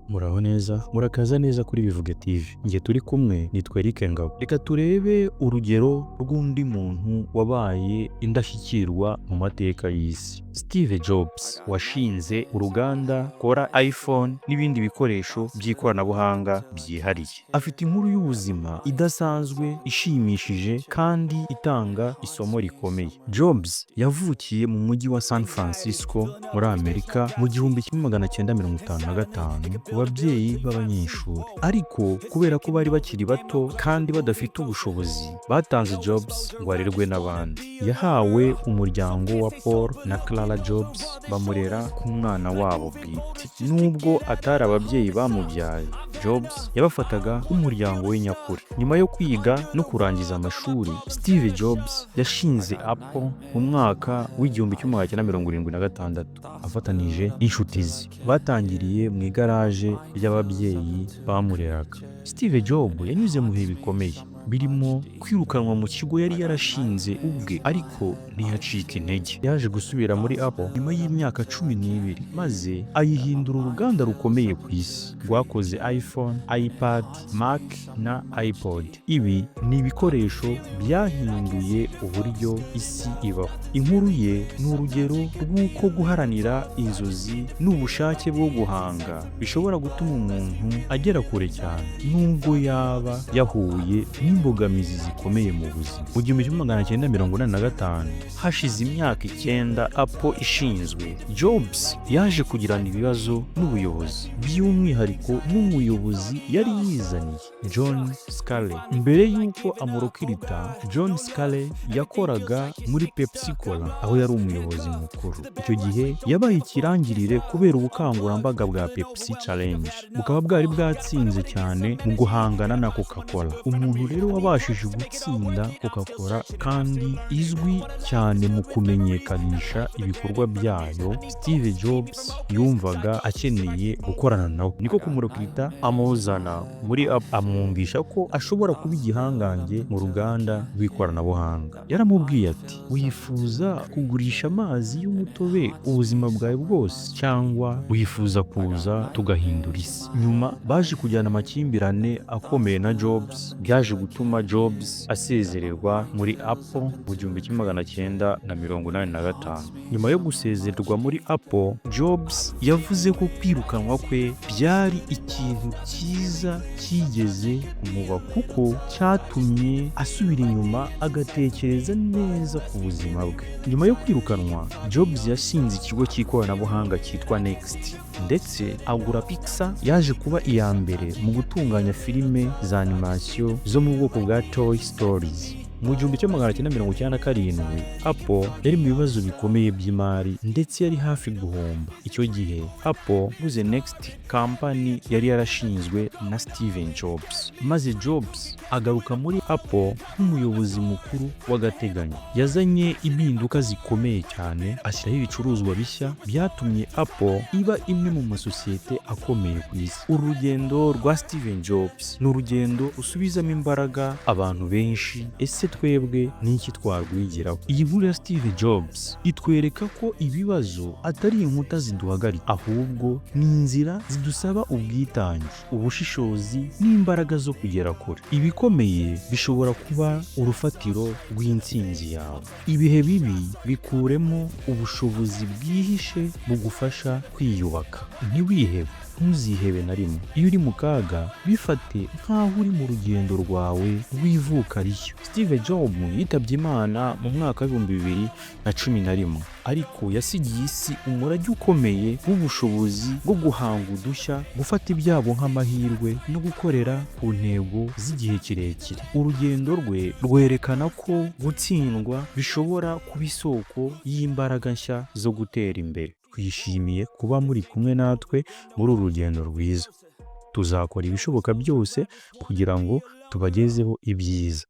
Muraho neza, murakaza neza kuri Bivuge TV. Nge turi kumwe nitwa Ariko. Reka turebe urugero rw'undi muntu wabaye indashyikirwa mu mateka y'isi. Steve Jobs washinze uruganda rukora iPhone n'ibindi bikoresho by'ikoranabuhanga byihariye. Afite inkuru y'ubuzima idasanzwe, ishimishije kandi itanga isomo rikomeye. Jobs yavukiye mu mujyi wa San Francisco muri Amerika mu 1955 ku babyeyi b'abanyeshuri. Ariko kubera ko bari bakiri bato kandi badafite ubushobozi, batanze Jobs ngo arerwe n'abandi. Yahawe umuryango wa Paul na Clara Jobs bamurera nk'umwana wabo bwite. Nubwo atari ababyeyi bamubyaye, Jobs yabafataga nk'umuryango we nyakuri. Nyuma yo kwiga no kurangiza amashuri, Steve Jobs yashinze Apple mu mwaka w'1976 afatanije n'inshuti ze. Batangiriye mu igaraje ry'ababyeyi bamureraga. Steve Jobs yanyuze mu bihe bikomeye, birimo kwirukanwa mu kigo yari yarashinze ubwe, ariko ntiyacika intege. Yaje gusubira muri Apple nyuma y'imyaka 12 maze ayihindura uruganda rukomeye ku isi rwakoze iPhone, iPad, Mac na iPod. Ibi ni ibikoresho byahinduye uburyo isi ibaho. Inkuru ye ni urugero rw'uko guharanira inzozi n'ubushake bwo guhanga bishobora gutuma umuntu agera kure cyane, nubwo yaba yahuye mbogamizi zikomeye mu buzima. Mu 1985, hashize imyaka 9 Apple ishinzwe, Jobs yaje kugirana ibibazo n'ubuyobozi, by'umwihariko n'umuyobozi yari yizaniye, John Sculley. Mbere y'uko amurokirita, John Sculley yakoraga muri Pepsi Cola, aho yari umuyobozi mukuru. Icyo gihe yabaye ikirangirire kubera ubukangurambaga bwa Pepsi Challenge, bukaba bwari bwatsinze cyane mu guhangana na Coca-Cola. Umuntu rero wabashije gutsinda Coca-Cola kandi izwi cyane mu kumenyekanisha ibikorwa byayo, Steve Jobs yumvaga akeneye gukorana nawe. Niko kumurokita amuzana muri Apple, amwumvisha ko ashobora kuba igihangange mu ruganda rw'ikoranabuhanga. Yaramubwiye ati, wifuza kugurisha amazi y'umutobe ubuzima bwawe bwose, cyangwa wifuza kuza tugahindura isi? Nyuma baje kujyana amakimbirane akomeye na Jobs, byaje gutuma Jobs asezererwa muri Apple mu 1985. Nyuma yo gusezererwa muri Apple, Jobs yavuze ko kwirukanwa kwe byari ikintu cyiza kigeze kumuba, kuko cyatumye asubira inyuma agatekereza neza ku buzima bwe. Nyuma yo kwirukanwa, Jobs yashinze ikigo cy'ikoranabuhanga cyitwa Next, ndetse agura Pixar. Yaje kuba iya mbere mu gutunganya filime za animation zo mu bwoko bwa Toy Stories. Mu 1997, Apple yari mu bibazo bikomeye by'imari ndetse yari hafi guhomba. Icyo gihe Apple buze Next Company yari yarashinzwe na Steve Jobs, maze Jobs agaruka muri Apple nk'umuyobozi mukuru w'agateganyo. Yazanye impinduka zikomeye cyane, ashyiraho ibicuruzwa bishya byatumye Apple iba imwe mu masosiyete akomeye ku isi. Urugendo rwa Steve Jobs ni urugendo usubizamo imbaraga abantu benshi. Ese twebwe n'iki twarwigiraho? Iyi nkuru ya Steve Jobs itwereka ko ibibazo atari inkuta ziduhagarika, ahubwo ni inzira zidusaba ubwitange, ubushishozi n'imbaraga zo kugera kure. Ibikomeye bishobora kuba urufatiro rw'intsinzi yawe. Ibihe bibi bikuremo ubushobozi bwihishe bugufasha kwiyubaka. Ntiwihebe, ntuzihebe na rimwe. Iyo uri mu kaga, bifate nk'aho uri mu rugendo rwawe rw'ivuka rishya. Steve Jobs yitabye Imana mu mwaka w'2011, ariko yasigiye isi umurage ukomeye w'ubushobozi bwo guhanga udushya, gufata ibyabo nk'amahirwe no gukorera ku ntego z'igihe kirekire. Urugendo rwe rwerekana ko gutsindwa bishobora kuba isoko y'imbaraga nshya zo gutera imbere. Twishimiye kuba muri kumwe natwe muri uru rugendo rwiza. Tuzakora ibishoboka byose kugira ngo tubagezeho ibyiza.